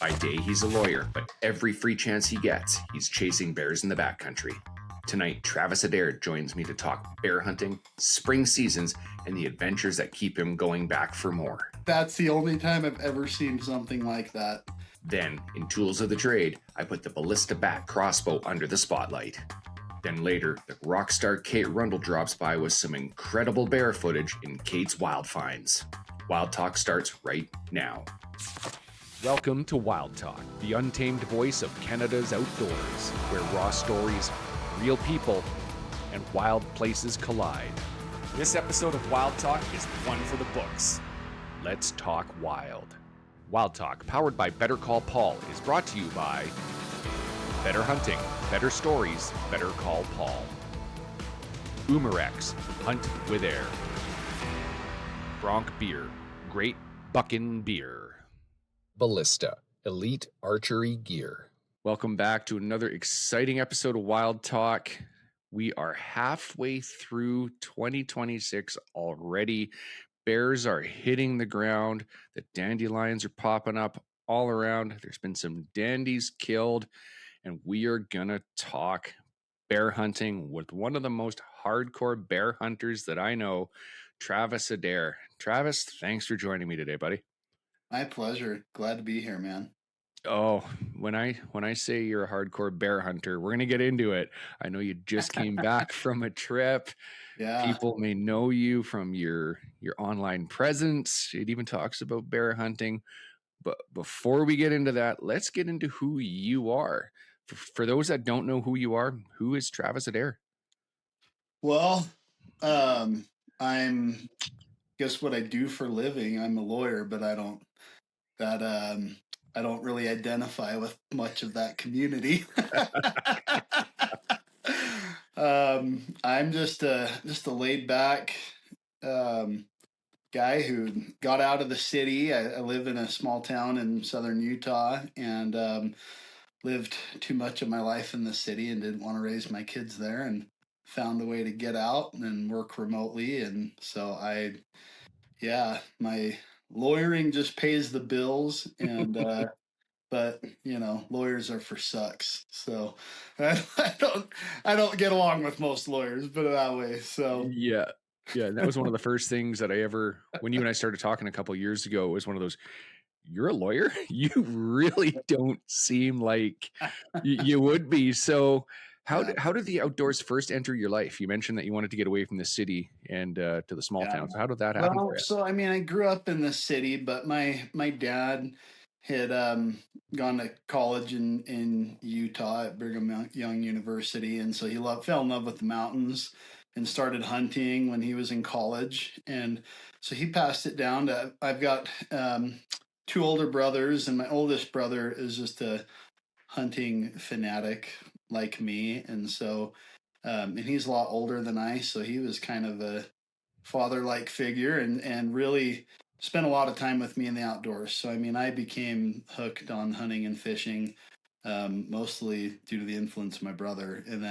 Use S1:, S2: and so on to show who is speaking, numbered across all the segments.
S1: By day, he's a lawyer, but every free chance he gets, he's chasing bears in the backcountry. Tonight, Travis Adair joins me to talk bear hunting, spring seasons, and the adventures that keep him going back for more.
S2: That's the only time I've ever seen something like that.
S1: Then, in Tools of the Trade, I put the Ballista Bat crossbow under the spotlight. Then later, the rock star Kate Rundle drops by with some incredible bear footage in Kate's Wild Finds. Wild Talk starts right now. Welcome to Wild Talk, the untamed voice of Canada's outdoors, where raw stories, real people, and wild places collide. This episode of Wild Talk is one for the books. Let's talk wild. Wild Talk, powered by Better Call Paul, is brought to you by Better Hunting, Better Stories, Better Call Paul. Umarex, Hunt with Air. Bronc Beer, Great Buckin' Beer. Ballista, Elite Archery Gear. Welcome back to another exciting episode of Wild Talk. We are halfway through 2026 already. Bears are hitting the ground. The dandelions are popping up all around. There's been some dandies killed, and we are going to talk bear hunting with one of the most hardcore bear hunters that I know, Travis Adair. Travis, thanks for joining me today, buddy.
S2: My pleasure. Glad to be here, man.
S1: Oh, when I say you're a hardcore bear hunter, we're going to get into it. I know you just came back from a trip.
S2: Yeah.
S1: People may know you from your online presence. It even talks about bear hunting. But before we get into that, let's get into who you are. For those that don't know who you are, who is Travis Adair?
S2: Well, I'm guess what I do for a living. I'm a lawyer, but I don't really identify with much of that community. I'm just a laid back guy who got out of the city. I live in a small town in southern Utah and lived too much of my life in the city and didn't want to raise my kids there, and found a way to get out and work remotely. And so my lawyering just pays the bills, and but lawyers are for sucks. So I don't get along with most lawyers, put it that way. So
S1: yeah, that was one of the first things that I ever, when you and I started talking a couple of years ago, it was one of those, you're a lawyer? You really don't seem like you would be. So how did the outdoors first enter your life? You mentioned that you wanted to get away from the city and to the small town. So how did that happen for you?
S2: So I mean, I grew up in the city, but my dad had gone to college in Utah at Brigham Young University, and so he fell in love with the mountains and started hunting when he was in college. And so he passed it down to, I've got two older brothers, and my oldest brother is just a hunting fanatic like me. And so and he's a lot older than I, so he was kind of a father-like figure and really spent a lot of time with me in the outdoors. So I mean, I became hooked on hunting and fishing, mostly due to the influence of my brother, and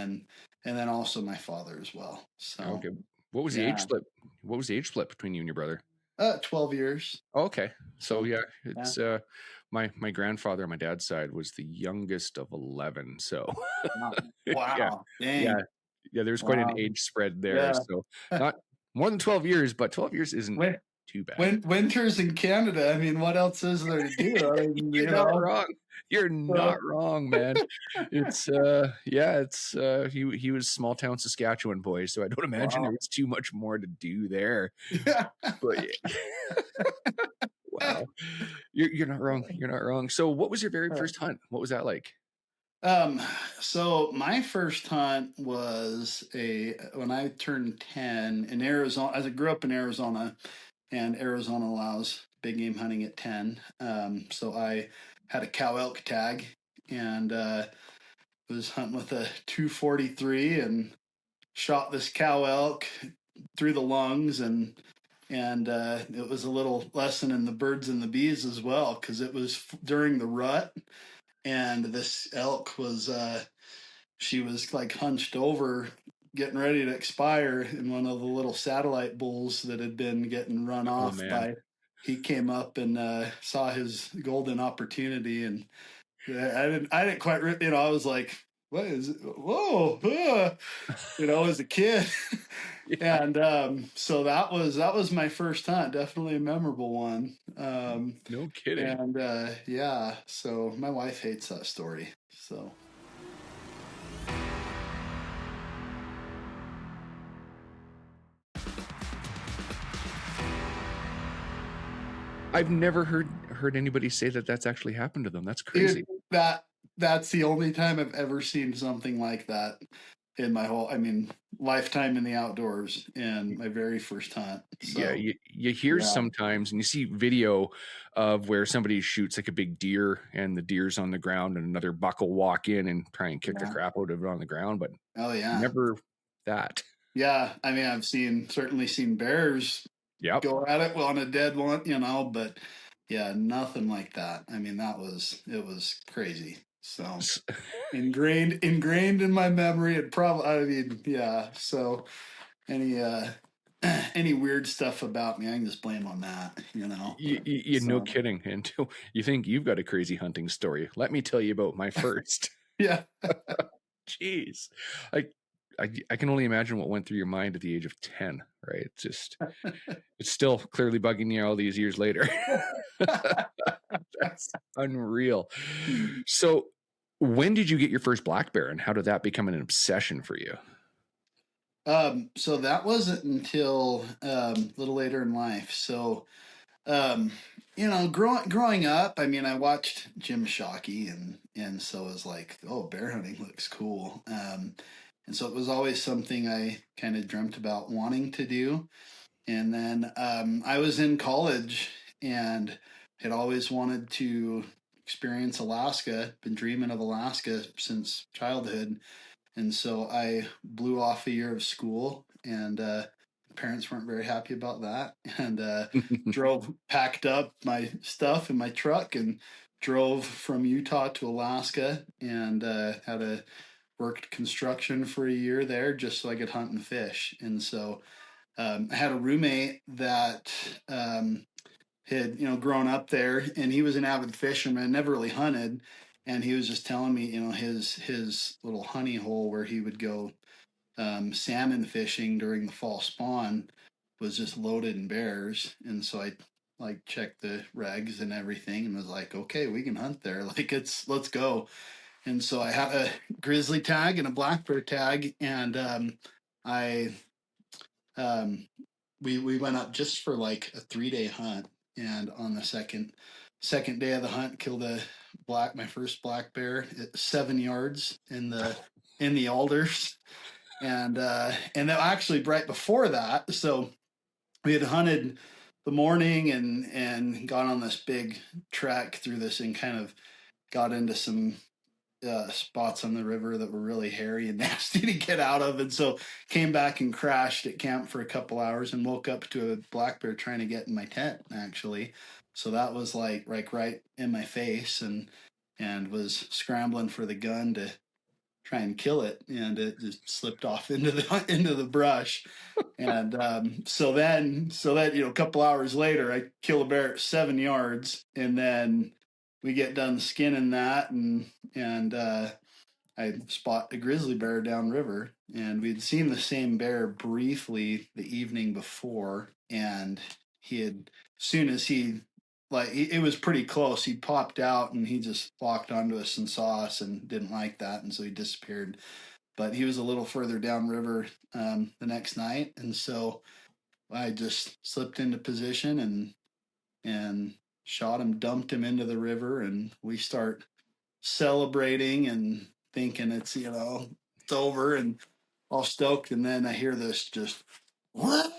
S2: then also my father as well. So
S1: okay, what was the age split? What was the age split between you and your brother?
S2: 12 years.
S1: Oh, okay, so yeah, it's my grandfather on my dad's side was the youngest of 11. So
S2: Wow. Dang.
S1: Yeah, there's quite an age spread there.
S2: Yeah.
S1: So not more than 12 years, but 12 years isn't too bad.
S2: Winters in Canada. I mean, what else is there to do? I mean,
S1: You're not wrong. You're not wrong, man. It's he was small town Saskatchewan boy, so I don't imagine there was too much more to do there.
S2: Yeah.
S1: But wow. You're not wrong. You're not wrong. So what was your very first hunt? What was that like?
S2: So my first hunt was when I turned 10 in Arizona. As I grew up in Arizona, and Arizona allows big game hunting at 10. So I had a cow elk tag and was hunting with a 243 and shot this cow elk through the lungs, and it was a little lesson in the birds and the bees as well, because it was during the rut, and this elk was she was like hunched over getting ready to expire in one of the little satellite bulls that had been getting run off he came up and saw his golden opportunity, and I didn't quite, I was like, what is it? Whoa, as a kid.
S1: Yeah,
S2: And so that was my first hunt, definitely a memorable one.
S1: no kidding.
S2: And yeah, so my wife hates that story. So
S1: I've never heard anybody say that that's actually happened to them. That's
S2: dude,
S1: crazy.
S2: that's the only time I've ever seen something like that in my whole, lifetime in the outdoors and my very first hunt.
S1: Yeah,
S2: So
S1: you hear
S2: yeah,
S1: sometimes, and you see video of where somebody shoots like a big deer, and the deer's on the ground, and another buck will walk in and try and kick the
S2: yeah,
S1: crap out of it on the ground, but
S2: oh yeah,
S1: never that.
S2: yeah. I've certainly seen bears
S1: Yep.
S2: go at it on a dead one, but yeah, nothing like that. It was crazy. So
S1: S-
S2: ingrained in my memory. It probably, yeah. So any any weird stuff about me, I can just blame on that.
S1: You no
S2: So
S1: kidding. Until you think you've got a crazy hunting story, let me tell you about my first.
S2: yeah,
S1: Jeez, I, I can only imagine what went through your mind at the age of 10, right? It's still clearly bugging you all these years later. That's unreal. So, when did you get your first black bear, and how did that become an obsession for you?
S2: so that wasn't until a little later in life. So um, growing up, I watched Jim Shockey, and so it was like, oh, bear hunting looks cool. And so it was always something I kind of dreamt about wanting to do. And then I was in college and had always wanted to experience Alaska, been dreaming of Alaska since childhood. And so I blew off a year of school, and parents weren't very happy about that. And packed up my stuff in my truck, and drove from Utah to Alaska, and worked construction for a year there just so I could hunt and fish. And so I had a roommate that had grown up there, and he was an avid fisherman, never really hunted, and he was just telling me his little honey hole where he would go salmon fishing during the fall spawn was just loaded in bears. And so I like checked the regs and everything and was like, okay, we can hunt there. Like, let's go. And so I had a grizzly tag and a black bear tag, and I um, we went up just for like a 3-day hunt, and on the second day of the hunt, killed my first black bear at 7 yards in the alders. And then actually right before that, so we had hunted the morning and gone on this big trek through this, and kind of got into some spots on the river that were really hairy and nasty to get out of. And so came back and crashed at camp for a couple hours, and woke up to a black bear trying to get in my tent, actually. So that was like right in my face, and was scrambling for the gun to try and kill it, and it just slipped off into the brush. And so that a couple hours later, I kill a bear at 7 yards, and then we get done skinning that, and I spot a grizzly bear downriver, and we'd seen the same bear briefly the evening before, and he had, soon as he, like, it was pretty close, he popped out and he just walked onto us and saw us and didn't like that, and so he disappeared. But he was a little further downriver the next night, and so I just slipped into position and shot him, dumped him into the river, and we start celebrating and thinking it's over and all stoked. And then I hear this, just what,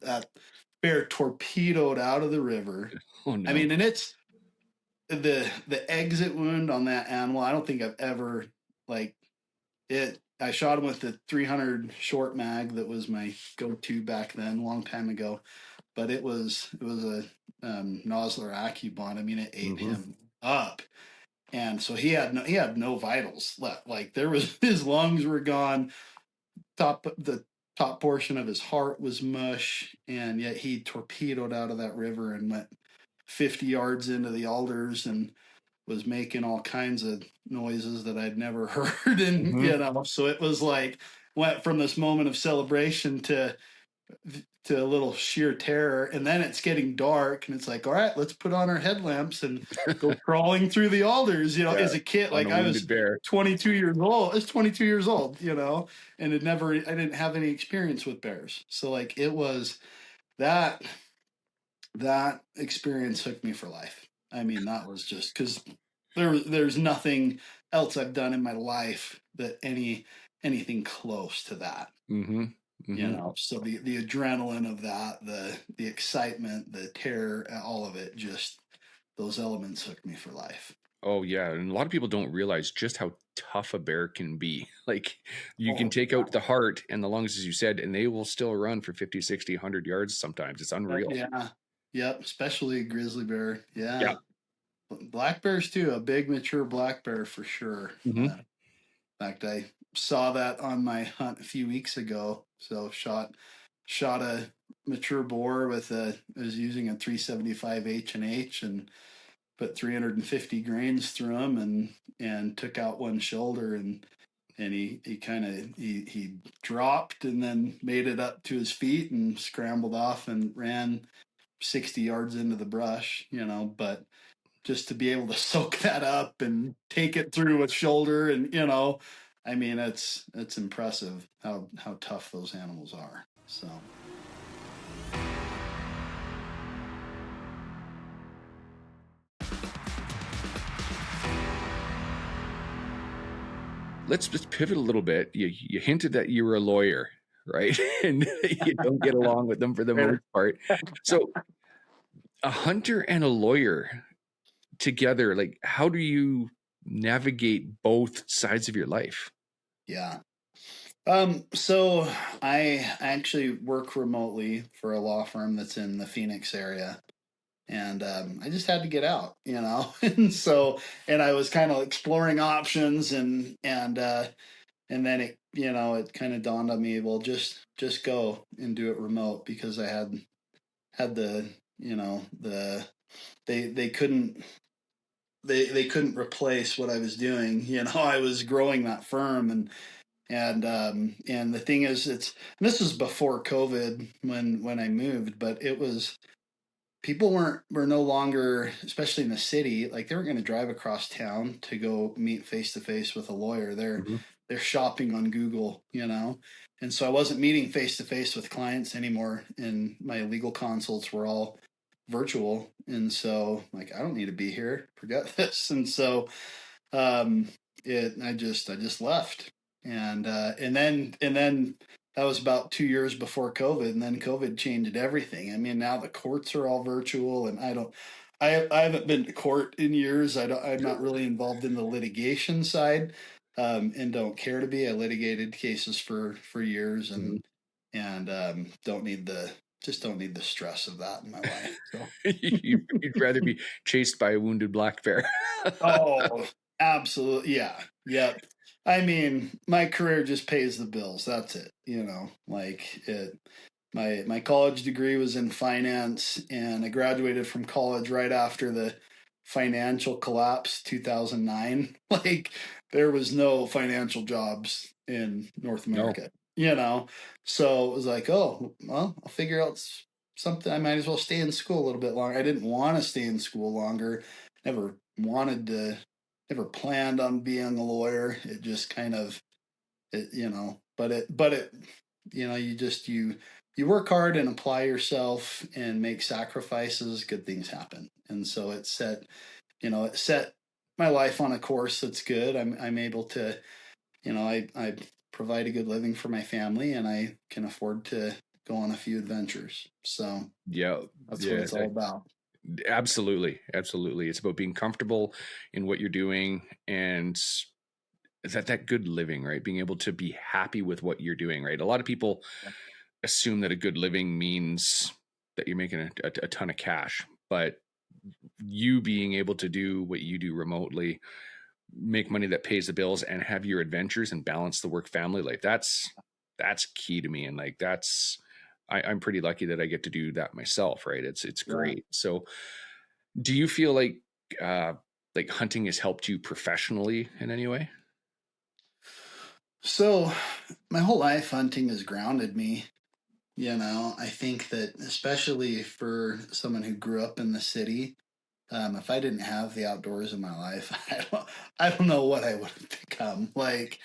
S2: that bear torpedoed out of the river.
S1: Oh no.
S2: And it's the exit wound on that animal. I don't think I've ever, like, it. I shot him with the 300 short mag that was my go-to back then, a long time ago. But it was a Nosler Accubon. It ate
S1: Hmm.
S2: him up. And so he had no vitals left. Like, there was his lungs were gone, top portion of his heart was mush, and yet he torpedoed out of that river and went 50 yards into the alders and was making all kinds of noises that I'd never heard. And,
S1: Mm-hmm.
S2: so it was like, went from this moment of celebration to a little sheer terror. And then it's getting dark and it's like, all right, let's put on our headlamps and go crawling through the alders,
S1: Yeah,
S2: as a kid.
S1: on
S2: Like
S1: a
S2: I
S1: wounded
S2: was
S1: bear.
S2: 22 years old. I was 22 years old, and I didn't have any experience with bears. So like it was that, that experience hooked me for life. I mean, that was just because there's nothing else I've done in my life that anything close to that.
S1: Mm-hmm. Mm-hmm.
S2: So the adrenaline of that, the excitement, the terror, all of it, just those elements hooked me for life.
S1: Oh yeah, and a lot of people don't realize just how tough a bear can be. Like you can
S2: Oh
S1: take
S2: yeah.
S1: out the heart and the lungs, as you said, and they will still run for 50, 60, 100 yards sometimes. It's unreal.
S2: Yeah. Yep. Especially grizzly bear.
S1: Yeah.
S2: Yeah. Black bears too. A big mature black bear for sure.
S1: Mm-hmm.
S2: In fact, I saw that on my hunt a few weeks ago. So shot a mature boar with I was using a 375 H&H and put 350 grains through him and took out one shoulder and he kind of he dropped and then made it up to his feet and scrambled off and ran 60 yards into the brush, but just to be able to soak that up and take it through a shoulder and I mean it's impressive how tough those animals are. So
S1: Let's just pivot a little bit. You hinted that you were a lawyer, right? And you don't get along with them for the most part. So a hunter and a lawyer together, like how do you navigate both sides of your life?
S2: yeah. So I actually work remotely for a law firm that's in the Phoenix area. And I just had to get out, and I was kind of exploring options, and then it kind of dawned on me, well, just go and do it remote because I had the, the they couldn't they couldn't replace what I was doing. I was growing that firm and the thing is this was before COVID when I moved, but it was people were no longer, especially in the city, like they weren't going to drive across town to go meet face to face with a lawyer.
S1: Mm-hmm.
S2: They're shopping on Google, and so I wasn't meeting face to face with clients anymore, and my legal consults were all virtual, and so like I don't need to be here, forget this, and so um, I just left, and then that was about 2 years before COVID, and then COVID changed everything. I mean, now the courts are all virtual, and I haven't been to court in years. I'm not really involved in the litigation side, and don't care to be. I litigated cases for years,
S1: Mm-hmm.
S2: and don't need the stress of that in my life. So.
S1: You'd rather be chased by a wounded black bear.
S2: Oh, absolutely. Yeah. Yep. I mean, my career just pays the bills. That's it. Like it. My college degree was in finance, and I graduated from college right after the financial collapse, 2009. Like there was no financial jobs in North
S1: No.
S2: America. So it was like, oh well, I'll figure out something. I might as well stay in school a little bit longer. I didn't want to stay in school longer. Never wanted to. Never planned on being a lawyer. It just kind of, but it, you work hard and apply yourself and make sacrifices, good things happen. And so it set my life on a course that's good. I'm able to, I provide a good living for my family, and I can afford to go on a few adventures. So
S1: Yeah.
S2: that's what
S1: Yeah.
S2: it's all about.
S1: Absolutely. Absolutely. It's about being comfortable in what you're doing and that good living, right? Being able to be happy with what you're doing, right? A lot of people assume that a good living means that you're making a ton of cash, but you being able to do what you do remotely, make money that pays the bills and have your adventures and balance the work family life, that's that's key to me. And like, I'm pretty lucky that I get to do that myself. Right. It's great. So do you feel like hunting has helped you professionally in any way?
S2: So my whole life hunting has grounded me. I think that especially for someone who grew up in the city, if I didn't have the outdoors in my life, I don't know what I would have become. Like,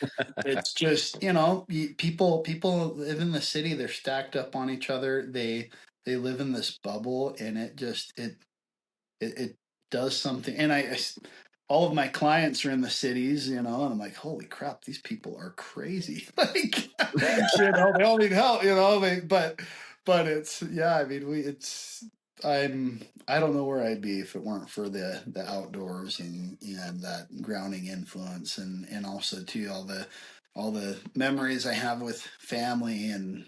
S2: it's just, people live in the city. They're stacked up on each other. They live in this bubble, and it does something. And all of my clients are in the cities, and I'm like, holy crap, these people are crazy. Like, they all need help, but it's, yeah, I mean, I don't know where I'd be if it weren't for the outdoors and that grounding influence, and also too all the memories I have with family, and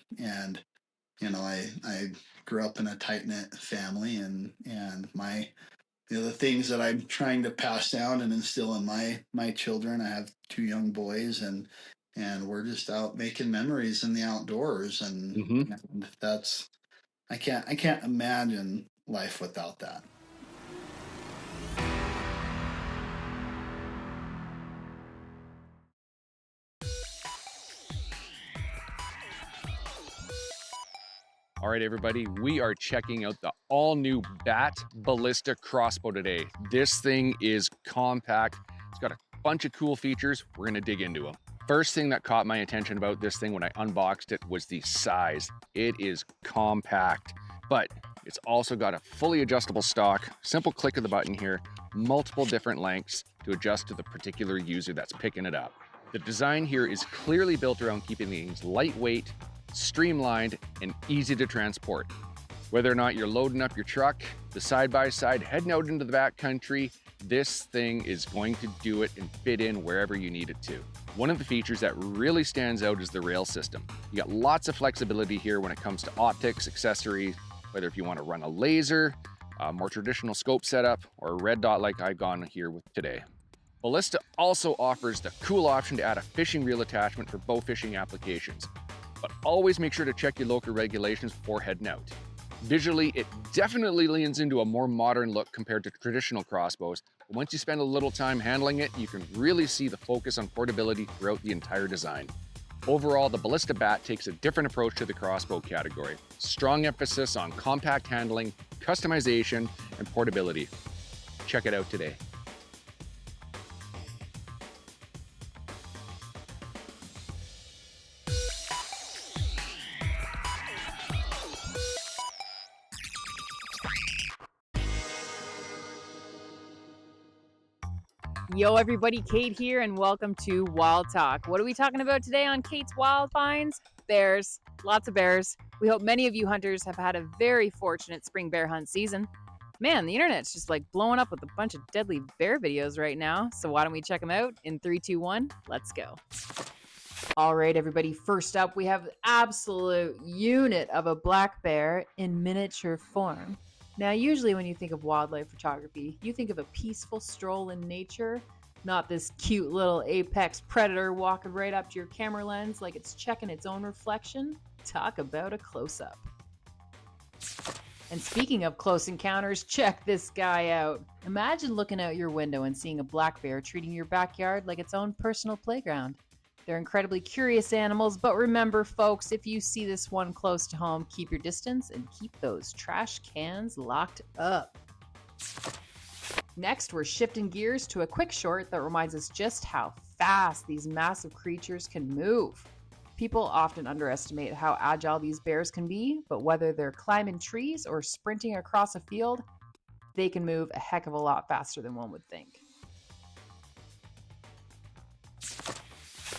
S2: I grew up in a tight knit family, and the things that I'm trying to pass down and instill in my children. I have two young boys, and we're just out making memories in the outdoors,
S1: Mm-hmm.
S2: and that's I can't imagine life without that.
S1: All right, everybody, we are checking out the all-new Bat Ballista Crossbow today. This thing is compact. It's got a bunch of cool features. We're going to dig into them. First thing that caught my attention about this thing when I unboxed it was the size. It is compact, but it's also got a fully adjustable stock, simple click of the button here, multiple different lengths to adjust to the particular user that's picking it up. The design here is clearly built around keeping things lightweight, streamlined, and easy to transport. Whether or not you're loading up your truck, the side-by-side, heading out into the backcountry, this thing is going to do it and fit in wherever you need it to. One of the features that really stands out is the rail system. You got lots of flexibility here when it comes to optics, accessories, whether if you want to run a laser, a more traditional scope setup, or a red dot like I've gone here with today. Ballista also offers the cool option to add a fishing reel attachment for bow fishing applications. But always make sure to check your local regulations before heading out. Visually, it definitely leans into a more modern look compared to traditional crossbows, but once you spend a little time handling it, you can really see the focus on portability throughout the entire design. Overall, the Ballista Bat takes a different approach to the crossbow category. Strong emphasis on compact handling, customization, and portability. Check it out today.
S3: Yo, everybody, Kate here, and welcome to Wild Talk. What are we talking about today on Kate's Wild Finds? Bears. Lots of bears. We hope many of you hunters have had a very fortunate spring bear hunt season. Man, the internet's just like blowing up with a bunch of deadly bear videos right now, so why don't we check them out? In 3, 2, 1, let's go. All right, everybody, first up, we have the absolute unit of a black bear in miniature form. Now, usually when you think of wildlife photography, you think of a peaceful stroll in nature, not this cute little apex predator walking right up to your camera lens like it's checking its own reflection. Talk about a close-up. And speaking of close encounters, check this guy out. Imagine looking out your window and seeing a black bear treating your backyard like its own personal playground. They're incredibly curious animals, but remember, folks, if you see this one close to home, keep your distance and keep those trash cans locked up. Next, we're shifting gears to a quick short that reminds us just how fast these massive creatures can move. People often underestimate how agile these bears can be, but whether they're climbing trees or sprinting across a field, they can move a heck of a lot faster than one would think.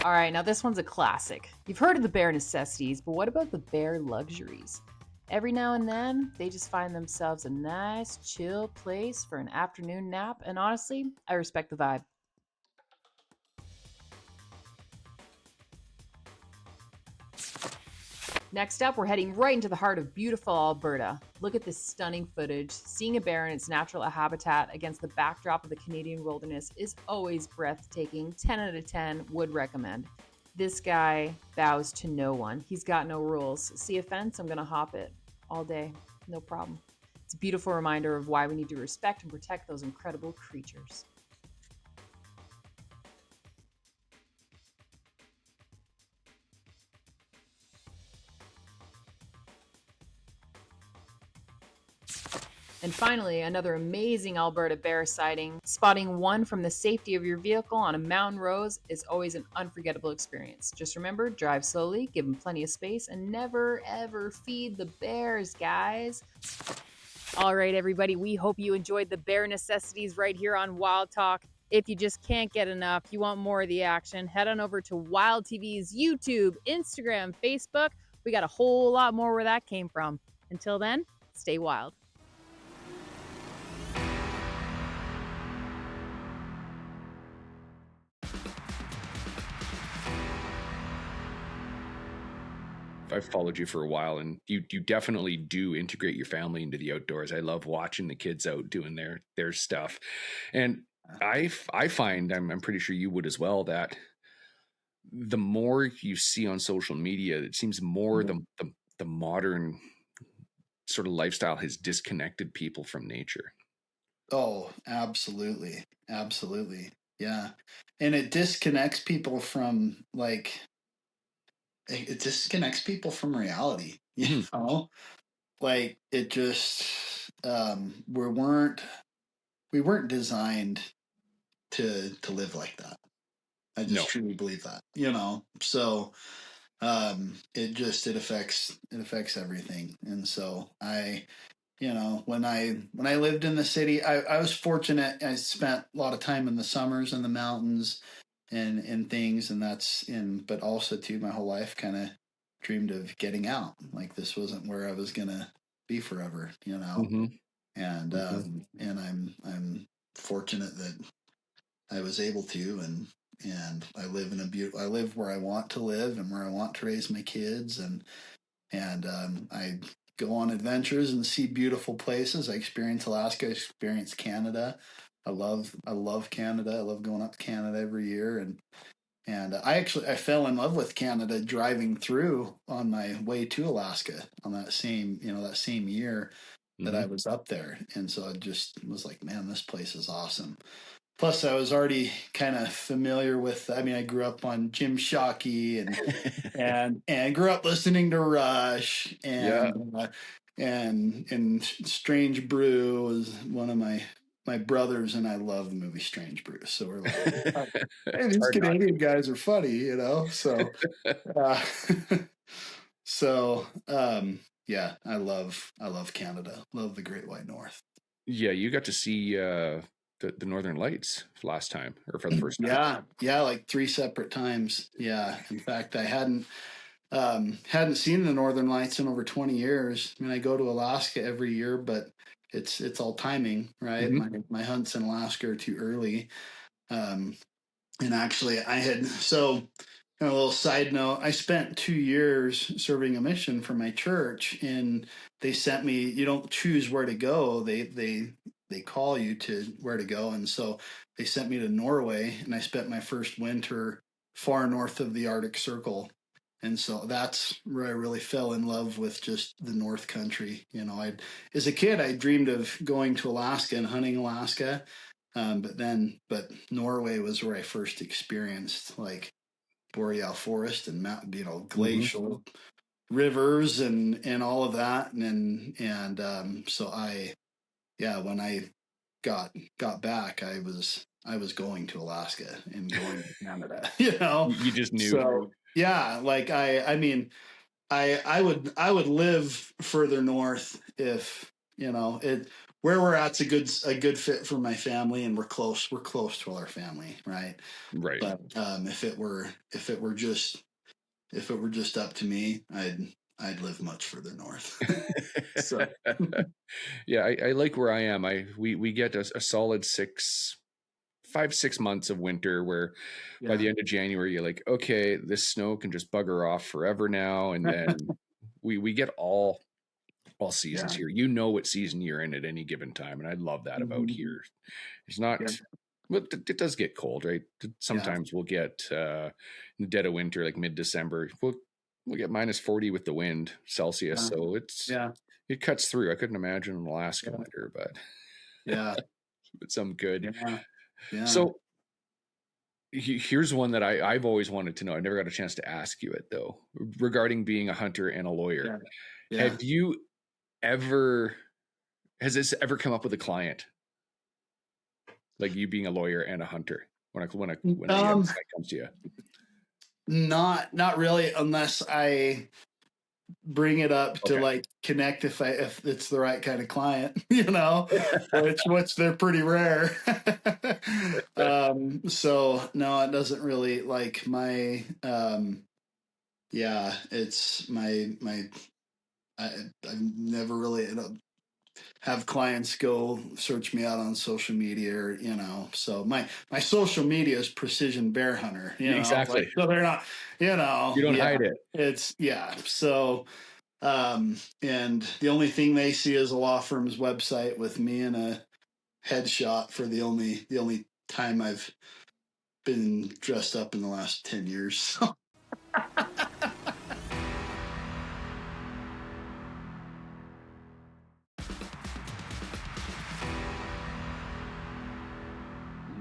S3: All right, now this one's a classic. You've heard of the bear necessities, but what about the bear luxuries? Every now and then, they just find themselves a nice, chill place for an afternoon nap, and honestly, I respect the vibe. Next up, we're heading right into the heart of beautiful Alberta. Look at this stunning footage. Seeing a bear in its natural habitat against the backdrop of the Canadian wilderness is always breathtaking. 10 out of 10 would recommend. This guy bows to no one. He's got no rules. See a fence? I'm going to hop it all day. No problem. It's a beautiful reminder of why we need to respect and protect those incredible creatures. And finally, another amazing Alberta bear sighting. Spotting one from the safety of your vehicle on a mountain road is always an unforgettable experience. Just remember, drive slowly, give them plenty of space, and never ever feed the bears, guys. All right, everybody, we hope you enjoyed the bear necessities right here on Wild Talk. If you just can't get enough, you want more of the action, head on over to Wild TV's YouTube, Instagram, Facebook. We got a whole lot more where that came from. Until then, stay wild.
S1: I've followed you for a while, and you definitely do integrate your family into the outdoors. I love watching the kids out doing their stuff, and I find I'm pretty sure you would as well, that the more you see on social media, it seems more the modern sort of lifestyle has disconnected people from nature.
S2: Oh, absolutely. Absolutely. Yeah. And it disconnects people from it disconnects people from reality, you know? Like it just we weren't designed to live like that. I
S1: No.
S2: just truly believe that, So it affects everything. And so when I lived in the city, I was fortunate. I spent a lot of time in the summers in the mountains and things, and but also too, my whole life kind of dreamed of getting out. Like this wasn't where I was gonna be forever,
S1: Mm-hmm.
S2: and
S1: Mm-hmm.
S2: and I'm fortunate that I was able to, and I live where I want to live and where I want to raise my kids, and I go on adventures and see beautiful places. I experience Alaska, I experience Canada. I love Canada. I love going up to Canada every year, and I fell in love with Canada driving through on my way to Alaska on that same year that
S1: Mm-hmm.
S2: I was up there, and so I just was like, man, this place is awesome. Plus, I was already kind of familiar with. I mean, I grew up on Jim Shockey and grew up listening to Rush
S1: Yeah.
S2: and Strange Brew was one of my brothers, and I love the movie Strange Brew. So we're like, hey,
S1: It's
S2: these
S1: hard not
S2: Canadian guys are funny, So, uh, so yeah, I love Canada. Love the Great White North.
S1: Yeah, you got to see the Northern Lights last time, or for the first time.
S2: Yeah, like 3 separate times. Yeah, in fact, I hadn't seen the Northern Lights in over 20 years. I mean, I go to Alaska every year, but it's all timing, right?
S1: Mm-hmm.
S2: My hunts in Alaska are too early. Um, and actually, a little side note, I spent 2 years serving a mission for my church, and they sent me. You don't choose where to go; they call you to where to go, and so they sent me to Norway, and I spent my first winter far north of the Arctic Circle, and so that's where I really fell in love with just the North Country. I as a kid I dreamed of going to Alaska and hunting Alaska, but Norway was where I first experienced like boreal forest and
S1: Mm-hmm.
S2: glacial rivers and all of that, and so when I got back, I was going to Alaska and going to Canada,
S1: You just knew.
S2: so yeah, like I mean I would live further north if it where we're at's a good fit for my family, and we're close to all our family, right?
S1: Right.
S2: But if it were just up to me, I'd live much further north. So
S1: Yeah, I like where I am. We get a solid 5-6 months of winter where by
S2: yeah,
S1: the end of January you're like, okay, this snow can just bugger off forever now, and then we get all seasons
S2: yeah,
S1: here. You know what season you're in at any given time, and I love that about
S2: mhm,
S1: here. It's
S2: yeah,
S1: not But it does get cold, right? Sometimes we'll get in the dead of winter, like mid-December, we'll get -40 with the wind Celsius. So
S2: Yeah.
S1: it cuts through. I couldn't imagine an Alaskan winter, but
S2: Yeah.
S1: but some good.
S2: Yeah. Yeah.
S1: So here's one that I've always wanted to know. I never got a chance to ask you it though, regarding being a hunter and a lawyer.
S2: Yeah.
S1: Have you ever, has this ever come up with a client? Like you being a lawyer and a hunter when a client comes to you?
S2: Not really, unless I bring it up to
S1: Okay.
S2: like connect if it's the right kind of client, which they're pretty rare. So no, it doesn't really like my it's I've never really have clients go search me out on social media or, so my social media is precision bear hunter,
S1: Exactly.
S2: so they're not,
S1: You don't hide it.
S2: it's so and the only thing they see is a law firm's website with me and a headshot for the only time I've been dressed up in the last 10 years.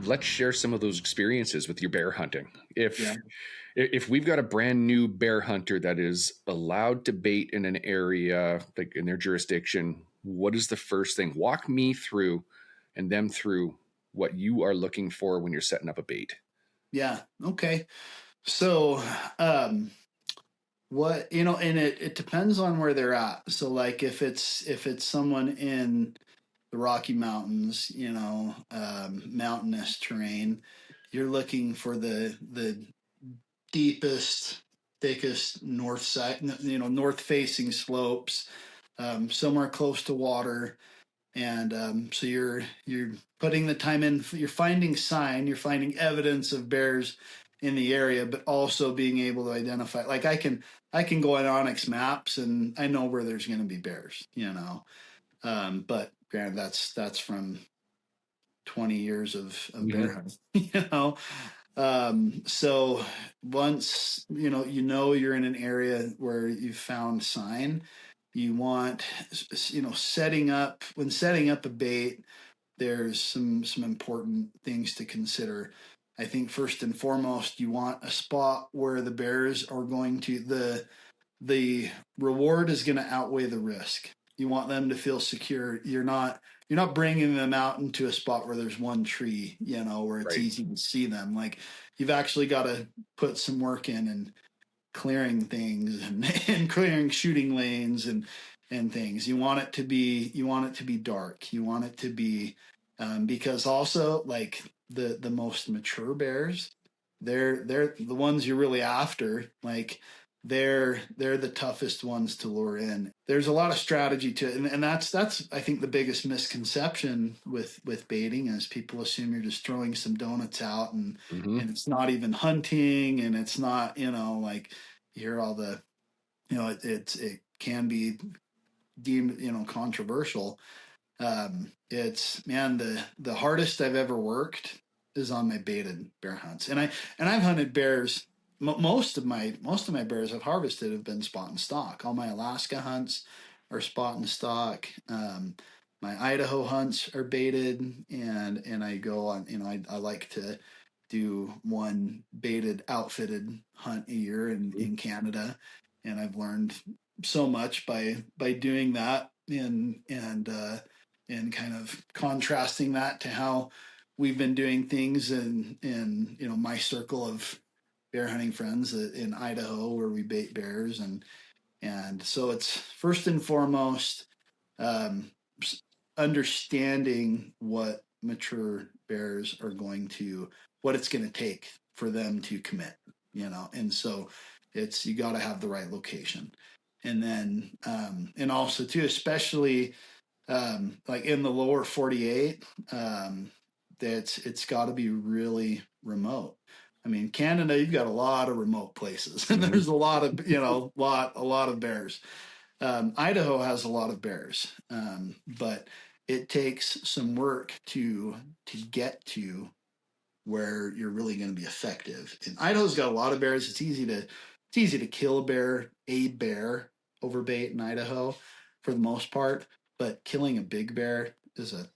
S1: Let's share some of those experiences with your bear hunting. If we've got a brand new bear hunter that is allowed to bait in an area, like in their jurisdiction, what is the first thing? Walk me through and them through what you are looking for when you're setting up a bait.
S2: Yeah. Okay. So, what, and it depends on where they're at. So like if it's someone in the Rocky Mountains, mountainous terrain, you're looking for the deepest, thickest north side, north facing slopes, somewhere close to water. And so you're putting the time in, you're finding evidence of bears in the area, but also being able to identify, like I can go on Onyx maps and I know where there's going to be bears, but granted that's from 20 years of bear hunting. So once you're in an area where you've found sign, you want, setting up a bait, there's some important things to consider. I think first and foremost, you want a spot where the bears are going to, the reward is going to outweigh the risk. You want them to feel secure. You're not bringing them out into a spot where there's one tree, where it's easy to see them. Like you've actually got to put some work in and clearing things and clearing shooting lanes and things. You want it to be dark. You want it to be because also like the most mature bears, they're the ones you're really after. Like they're the toughest ones to lure in. There's a lot of strategy to it, and that's I think the biggest misconception with baiting is people assume you're just throwing some donuts out and it's not even hunting, and it's not, like you hear all the, it can be deemed, controversial. It's, man, the hardest I've ever worked is on my baited bear hunts, and I've hunted bears. Most of my bears I've harvested have been spot and stock. All my Alaska hunts are spot and stock. My Idaho hunts are baited, and I go on. I like to do one baited outfitted hunt a year in Canada, and I've learned so much by doing that, and kind of contrasting that to how we've been doing things in my circle of bear hunting friends in Idaho, where we bait bears, and so it's first and foremost understanding what mature bears are what it's going to take for them to commit, and so it's, you got to have the right location, and then and also too, especially like in the lower 48, it's got to be really remote. I mean, Canada, you've got a lot of remote places, and there's a lot of, a lot of bears. Idaho has a lot of bears, but it takes some work to get to where you're really going to be effective. And Idaho's got a lot of bears. It's easy to kill a bear over bait in Idaho for the most part, but killing a big bear is a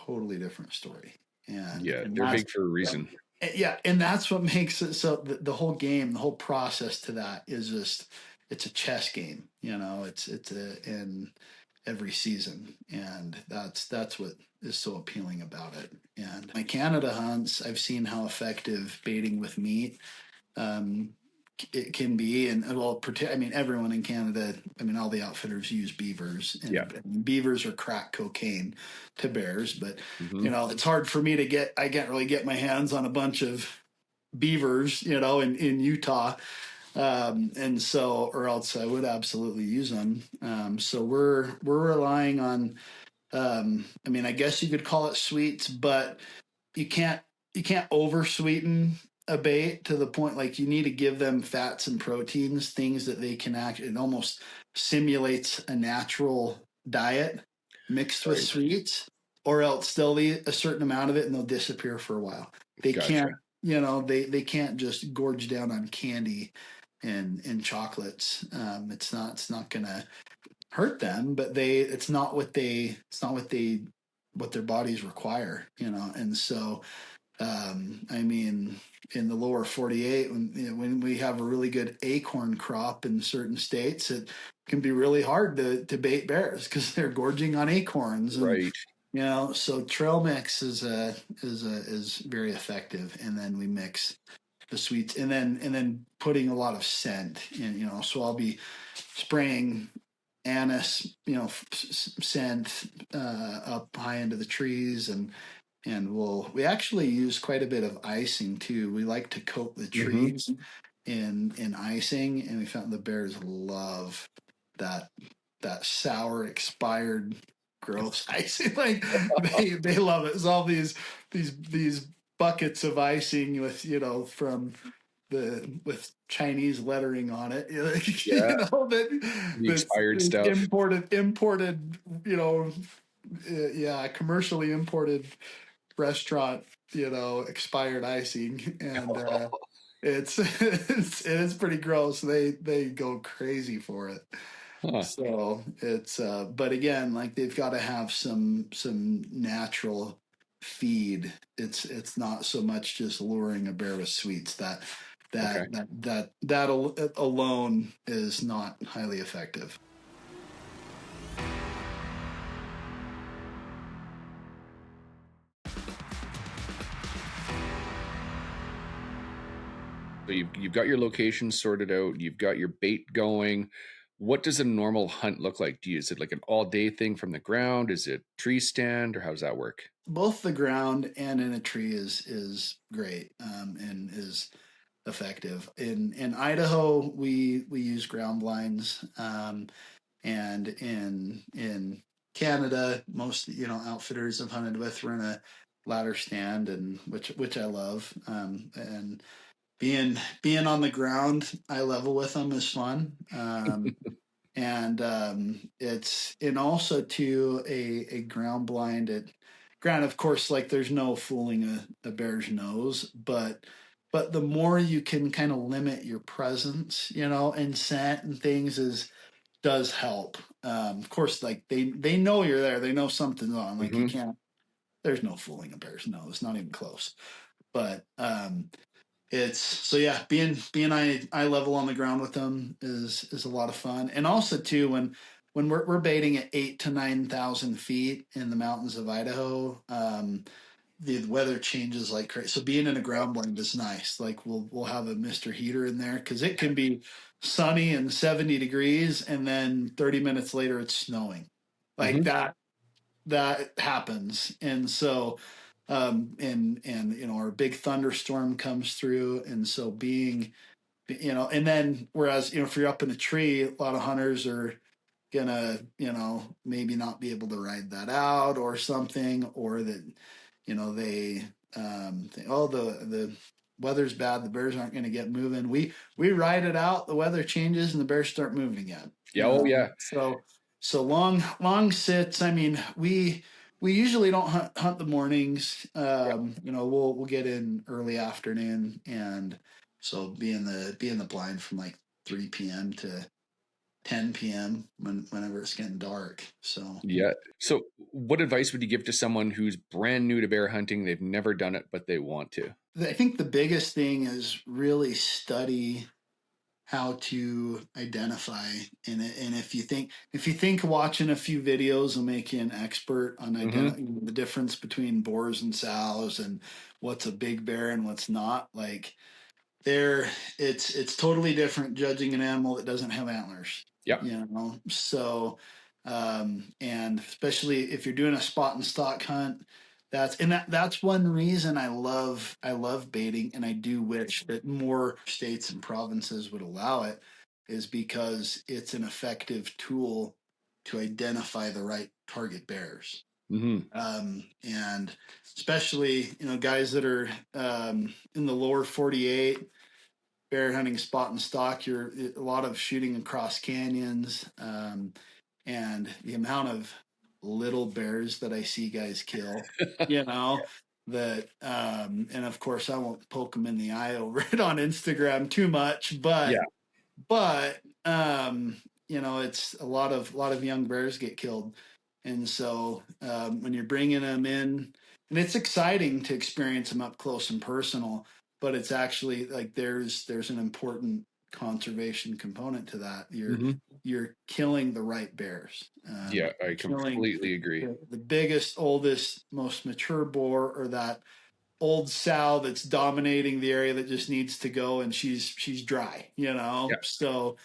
S2: totally different story. And
S1: they're
S2: that's,
S1: big for a reason.
S2: yeah, and that's what makes it so. The whole game, the whole process to that is just, it's a chess game. It's in every season, and that's what is so appealing about it. And my Canada hunts, I've seen how effective baiting with meat it can be. And well, I mean, everyone in Canada, I mean, all the outfitters use beavers, and beavers are crack cocaine to bears. But it's hard for me to I can't really get my hands on a bunch of beavers, in Utah. And so, or else I would absolutely use them. So we're relying on, I mean, I guess you could call it sweets, but you can't over sweeten a bait to the point, like, you need to give them fats and proteins, things that they can it almost simulates a natural diet mixed with sweets, or else they'll eat a certain amount of it and they'll disappear for a while. They can't, they can't just gorge down on candy and chocolates. It's not gonna hurt them, but it's not what their bodies require, and so I mean, in the lower 48, when we have a really good acorn crop in certain states, it can be really hard to bait bears because they're gorging on acorns. And, so trail mix is very effective, and then we mix the sweets, and then putting a lot of scent in. So I'll be spraying anise, scent up high into the trees, and we actually use quite a bit of icing too. We like to coat the trees in icing, and we found the bears love that sour, expired, gross icing. Like, they love it. It's all these buckets of icing with with Chinese lettering on it.
S1: The expired stuff,
S2: imported, commercially imported restaurant, expired icing, and it's pretty gross. They go crazy for it. So it's but again, like, they've got to have some natural feed. It's not so much just luring a bear with sweets. That alone is not highly effective.
S1: So you've got your location sorted out. You've got your bait going. What does a normal hunt look like? Is it like an all-day thing from the ground? Is it tree stand, or how does that work?
S2: Both the ground and in a tree is great, and is effective. In Idaho, we use ground blinds, and in Canada, most outfitters have hunted with, we're in a ladder stand, and which I love, and being on the ground, eye level with them is fun. And it's, and also to a ground blind at ground, of course, like, there's no fooling a bear's nose, but the more you can kind of limit your presence, and scent and things does help. Of course, like, they know you're there, they know something's on, like, you can't, there's no fooling a bear's nose, not even close. But it's, so yeah, being eye level on the ground with them is a lot of fun. And also too, when we're baiting at 8,000 to 9,000 feet in the mountains of Idaho, the weather changes like crazy. So being in a ground blind is nice. Like, we'll have a Mr. Heater in there, because it can be sunny and 70 degrees, and then 30 minutes later it's snowing. Like, that happens. And so and our big thunderstorm comes through, and so being, and then, whereas, if you're up in a tree, a lot of hunters are gonna, maybe not be able to ride that out or something, or that, they think, oh, the weather's bad, the bears aren't going to get moving. We ride it out, the weather changes, and the bears start moving again.
S1: Yeah. Oh yeah.
S2: So long sits. I mean, we we usually don't hunt the mornings. You know, we'll get in early afternoon, and so be in the blind from like 3 p.m. to 10 p.m. whenever it's getting dark. So
S1: Yeah. So, what advice would you give to someone who's brand new to bear hunting? They've never done it, but they want to.
S2: I think the biggest thing is really study how to identify in it. And if you think watching a few videos will make you an expert on identifying the difference between boars and sows and what's a big bear and what's not, like there it's totally different judging an animal that doesn't have antlers.
S1: Yeah.
S2: You know, so and especially if you're doing a spot and stock hunt, that's one reason I love baiting, and I do wish that more states and provinces would allow it, is because it's an effective tool to identify the right target bears. And especially, you know, guys that are in the lower 48 bear hunting spot and stock, you're a lot of shooting across canyons, and the amount of little bears that I see guys kill, you know, that and of course I won't poke them in the eye over it on Instagram too much, but
S1: Yeah.
S2: but you know, it's a lot of young bears get killed, and so when you're bringing them in, and it's exciting to experience them up close and personal, but it's actually like there's an important conservation component to that. You're killing the right bears.
S1: Yeah, I completely agree.
S2: The biggest, oldest, most mature boar, or that old sow that's dominating the area that just needs to go, and she's dry, you know.
S1: Yeah.
S2: So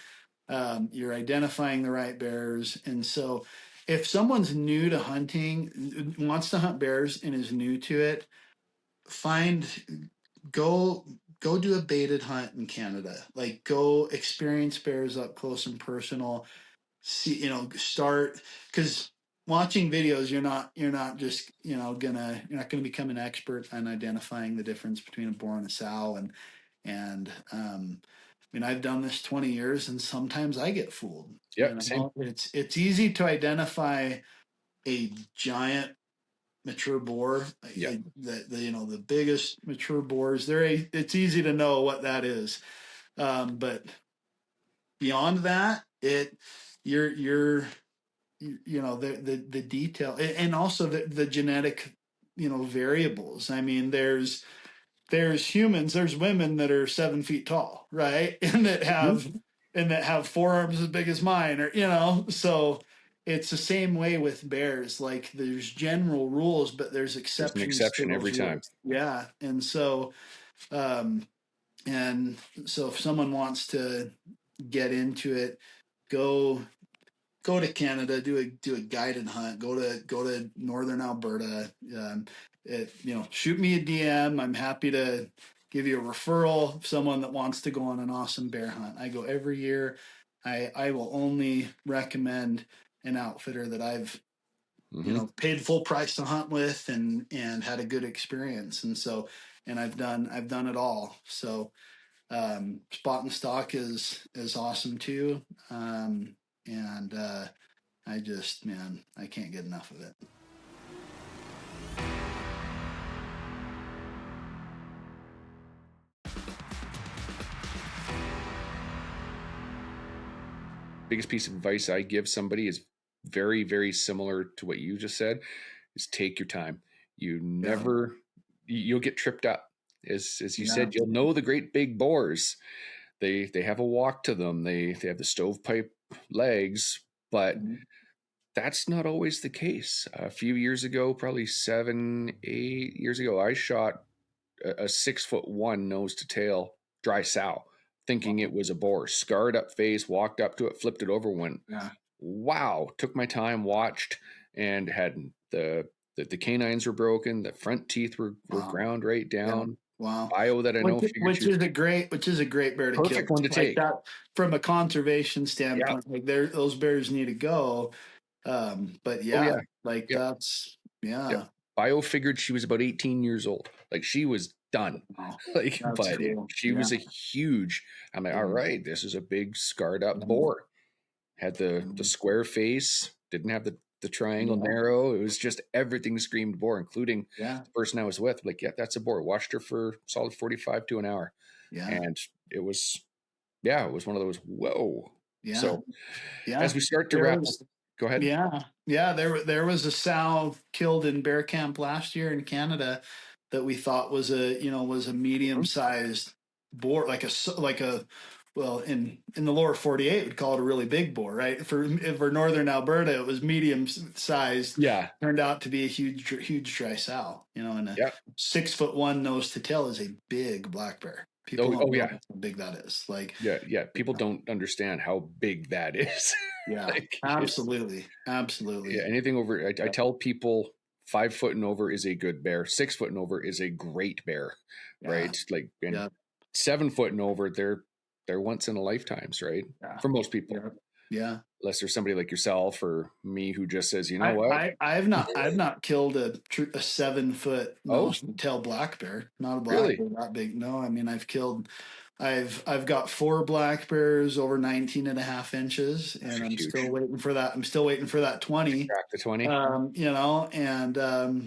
S2: you're identifying the right bears. And so if someone's new to hunting, wants to hunt bears and is new to it, go do a baited hunt in Canada. Like, go experience bears up close and personal. See, you know, start, because watching videos, you're not just, you know, you're not gonna become an expert on identifying the difference between a boar and a sow. And I mean, I've done this 20 years, and sometimes I get fooled.
S1: Yeah,
S2: You
S1: same.
S2: know, it's easy to identify a giant mature boar.
S1: Yeah.
S2: The you know, the biggest mature boars, it's easy to know what that is. But beyond that, you're you know, the detail, and also the genetic, you know, variables. I mean, there's humans, there's women that are 7 feet tall, right? And that have forearms as big as mine, or, you know. So it's the same way with bears. Like, there's general rules, but there's
S1: There's an
S2: exceptions to
S1: exception every
S2: those
S1: time.
S2: rules. Yeah. Um, and so if someone wants to get into it, go to Canada, do a guided hunt, go to northern Alberta. You know, shoot me a DM. I'm happy to give you a referral of someone that wants to go on an awesome bear hunt. I go every year. I will only recommend an outfitter that I've, you know, paid full price to hunt with, and had a good experience. And so, and I've done it all. So spot and stock is awesome too. And I just, man, I can't get enough of it.
S1: Biggest piece of advice I give somebody is very, very similar to what you just said, is take your time. You never, you'll get tripped up. As you said, you'll know the great big boars. They have a walk to them. They have the stovepipe legs, but that's not always the case. A few years ago, probably 7, 8 years ago, I shot a 6'1" nose to tail dry sow, thinking it was a boar. Scarred up face, walked up to it, flipped it over, went, wow. Took my time, watched, and had the canines were broken, the front teeth were ground right down.
S2: Wow.
S1: Bio that I know,
S2: which is a great bear to
S1: perfect
S2: kill.
S1: one to take.
S2: That, from a conservation standpoint, like those bears need to go. But that's
S1: Bio figured she was about 18 years old. Like, she was done. Like, but
S2: cool.
S1: she was a huge. I'm like, all right, this is a big scarred up boar. Had the square face, didn't have the the triangle
S2: Yeah.
S1: narrow. It was just everything screamed boar, including
S2: Yeah.
S1: the person I was with. Like, yeah, that's a boar. Watched her for a solid 45 to an hour.
S2: Yeah.
S1: And it was one of those, whoa.
S2: Yeah.
S1: So
S2: Yeah.
S1: as we start to
S2: There
S1: wrap up,
S2: was,
S1: go ahead.
S2: yeah. There was a sow killed in bear camp last year in Canada that we thought was a medium sized boar, like a well, in the lower 48 we'd call it a really big boar, right? For northern Alberta it was medium sized.
S1: Yeah.
S2: Turned out to be a huge dry sow, and a
S1: Yeah.
S2: 6'1" nose to tail is a big black bear. People don't know how big that is. Like,
S1: yeah. People don't understand how big that is.
S2: yeah,
S1: Like,
S2: absolutely.
S1: Yeah, anything over, I tell people 5 foot and over is a good bear. 6 foot and over is a great bear, right? Like, and 7 foot and over, they're once in a lifetimes, right?
S2: Yeah.
S1: For most people.
S2: Yeah.
S1: Unless there's somebody like yourself or me who just says, you know what?
S2: I've not killed a 7 foot nose to tail black bear. Not a black bear that big. No, I mean, I've got 4 black bears over 19 and a half inches, and I'm still waiting for that. I'm still waiting for that 20.
S1: Crack the 20.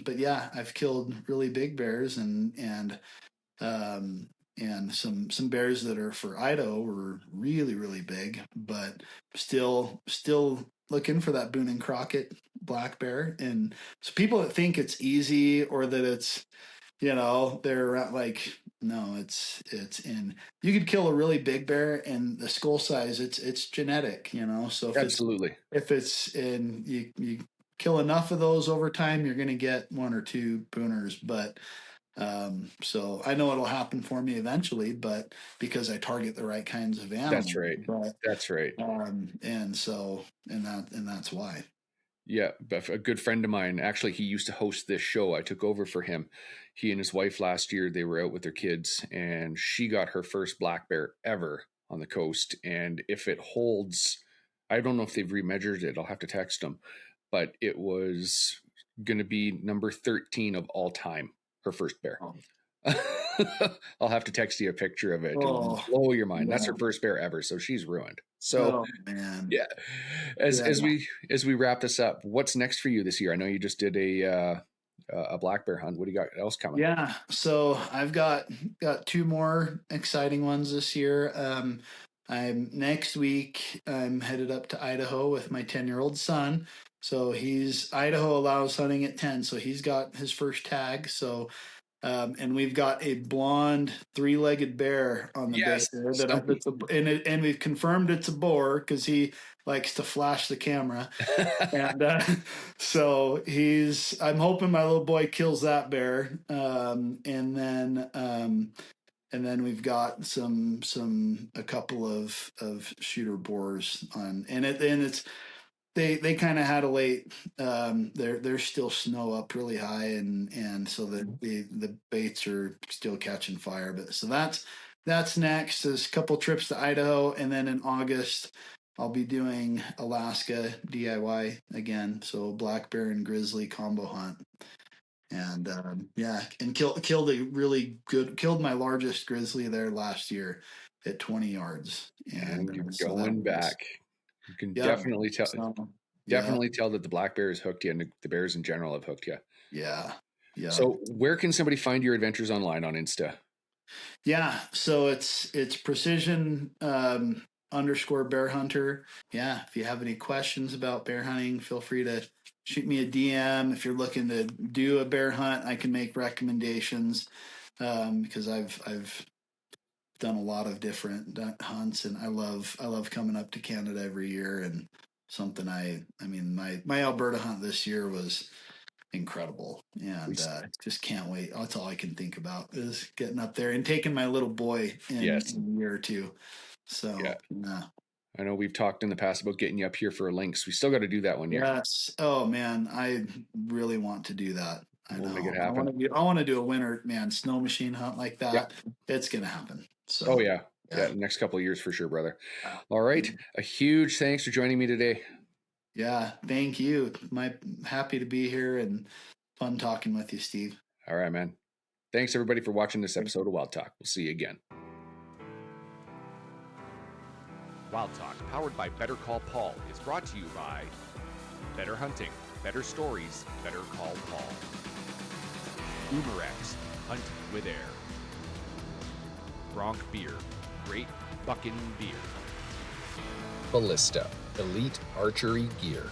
S2: But yeah, I've killed really big bears and some bears that are for Idaho were really, really big, but still looking for that Boone and Crockett black bear. And so people that think it's easy or that it's, they're like, no, it's in. You could kill a really big bear and the skull size, it's genetic, So if it's in, you kill enough of those over time, you're going to get 1 or 2 booners. But so I know it'll happen for me eventually, but because I target the right kinds of animals.
S1: That's right. That's right.
S2: And that's why.
S1: Yeah, a good friend of mine, actually, he used to host this show. I took over for him. He and his wife last year, they were out with their kids, and she got her first black bear ever on the coast. And if it holds, I don't know if they've remeasured it. I'll have to text them, but it was going to be number 13 of all time, her first bear.
S2: Oh.
S1: I'll have to text you a picture of it. It'll blow your mind. That's her first bear ever, so she's ruined. So,
S2: man.
S1: Yeah. As we wrap this up, what's next for you this year? I know you just did a black bear hunt. What do you got else coming?
S2: Yeah, so I've got 2 more exciting ones this year. Next week I'm headed up to Idaho with my 10-year-old son. So Idaho allows hunting at 10, so he's got his first tag. So and we've got a blonde 3-legged bear on the base there and we've confirmed it's a boar because he likes to flash the camera. And so I'm hoping my little boy kills that bear. And then we've got a couple of shooter boars on, and it's they kind of had a late. There's still snow up really high, and so the baits are still catching fire. But so that's next. There's a couple trips to Idaho, and then in August I'll be doing Alaska DIY again. So black bear and grizzly combo hunt. And and killed my largest grizzly there last year at 20 yards.
S1: And you're going back. You can definitely tell. Definitely tell that the black bear has hooked you, and the bears in general have hooked you.
S2: Yeah.
S1: So, where can somebody find your adventures online on Insta?
S2: Yeah. So it's precision _ bear hunter. Yeah. If you have any questions about bear hunting, feel free to shoot me a DM. If you're looking to do a bear hunt, I can make recommendations because I've done a lot of different hunts, and I love coming up to Canada every year. And something my Alberta hunt this year was incredible, and just can't wait. That's all I can think about is getting up there and taking my little boy in a year or two. So
S1: I know we've talked in the past about getting you up here for a lynx. We still got to do that one year.
S2: Yes. Oh man, I really want to do that.
S1: We'll make it happen.
S2: I want to do a winter snow machine hunt like that. Yep. It's gonna happen. So.
S1: Yeah. Next couple of years for sure, brother. All right. A huge thanks for joining me today.
S2: Yeah. Thank you. Happy to be here and fun talking with you, Steve.
S1: All right, man. Thanks everybody for watching this episode of Wild Talk. We'll see you again. Wild Talk, powered by Better Call Paul, is brought to you by Better Hunting, Better stories, better call Paul. Boomerex, hunt with air. Bronc beer, great buckin' beer.
S4: Ballista, elite archery gear.